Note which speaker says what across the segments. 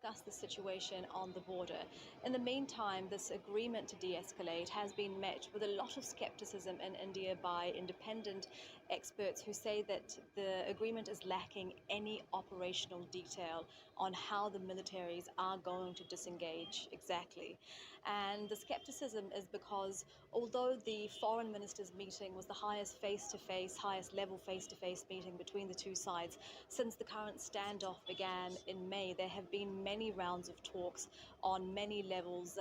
Speaker 1: discuss the situation on the border. In the meantime, this agreement to de-escalate has been met with a lot of skepticism in India by independent experts who say that the agreement is lacking any operational detail on how the militaries are going to disengage exactly. And the skepticism is because although the foreign ministers' meeting was the highest highest level face-to-face meeting between the two sides since the current standoff began in May, there have been many rounds of talks on many levels,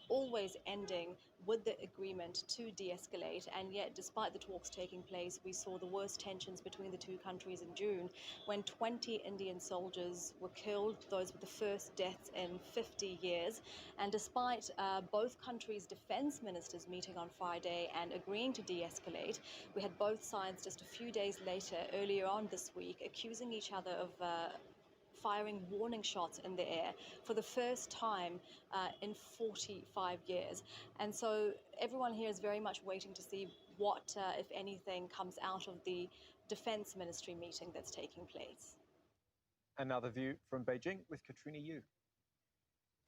Speaker 1: always ending with the agreement to de-escalate. And yet, despite the talks taking place, we saw the worst tensions between the two countries in June when 20 Indian soldiers were killed, those were the first deaths in 50 years. And despite both countries' defense ministers meeting on Friday and agreeing to de-escalate, we had both sides just a few days later, earlier on this week, accusing each other of firing warning shots in the air for the first time in 45 years. And so everyone here is very much waiting to see what, if anything, comes out of the Defence Ministry meeting that's taking place.
Speaker 2: Another view from Beijing with Katrina Yu.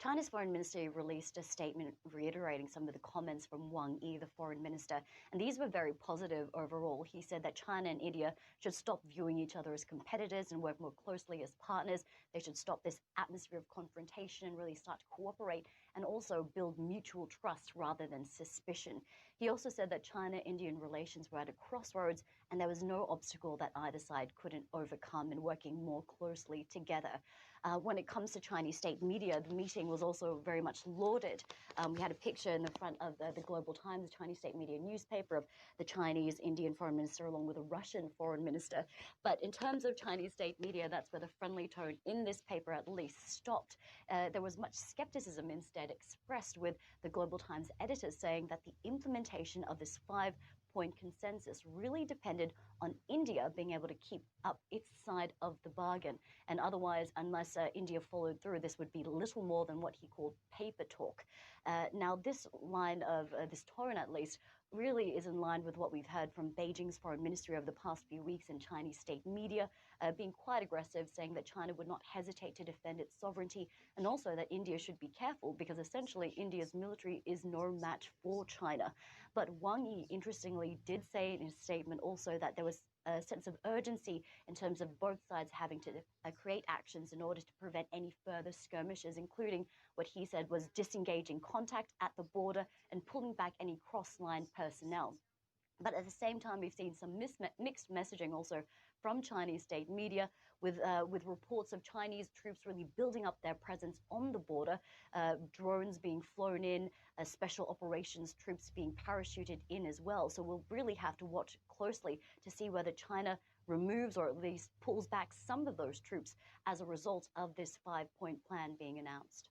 Speaker 3: China's foreign ministry released a statement reiterating some of the comments from Wang Yi, the foreign minister, and these were very positive overall. He said that China and India should stop viewing each other as competitors and work more closely as partners. They should stop this atmosphere of confrontation and really start to cooperate and also build mutual trust rather than suspicion. He also said that China-Indian relations were at a crossroads and there was no obstacle that either side couldn't overcome in working more closely together. When it comes to Chinese state media, the meeting was also very much lauded. We had a picture in the front of the Global Times, the Chinese state media newspaper, of the Chinese Indian foreign minister along with a Russian foreign minister. But in terms of Chinese state media, that's where the friendly tone in this paper at least stopped. There was much skepticism instead expressed, with the Global Times editors saying that the implementation of this 5-point consensus really depended on India being able to keep up its side of the bargain. And otherwise, unless India followed through, this would be little more than what he called paper talk. Now, this line of this tone, at least, really is in line with what we've heard from Beijing's foreign ministry over the past few weeks in Chinese state media, being quite aggressive, saying that China would not hesitate to defend its sovereignty, and also that India should be careful because essentially India's military is no match for China. But Wang Yi, interestingly, did say in his statement also that there was a sense of urgency in terms of both sides having to create actions in order to prevent any further skirmishes, including what he said was disengaging contact at the border and pulling back any cross-line personnel. But at the same time, we've seen some mixed messaging also from Chinese state media, with reports of Chinese troops really building up their presence on the border, drones being flown in, special operations troops being parachuted in as well. So we'll really have to watch closely to see whether China removes or at least pulls back some of those troops as a result of this 5-point plan being announced.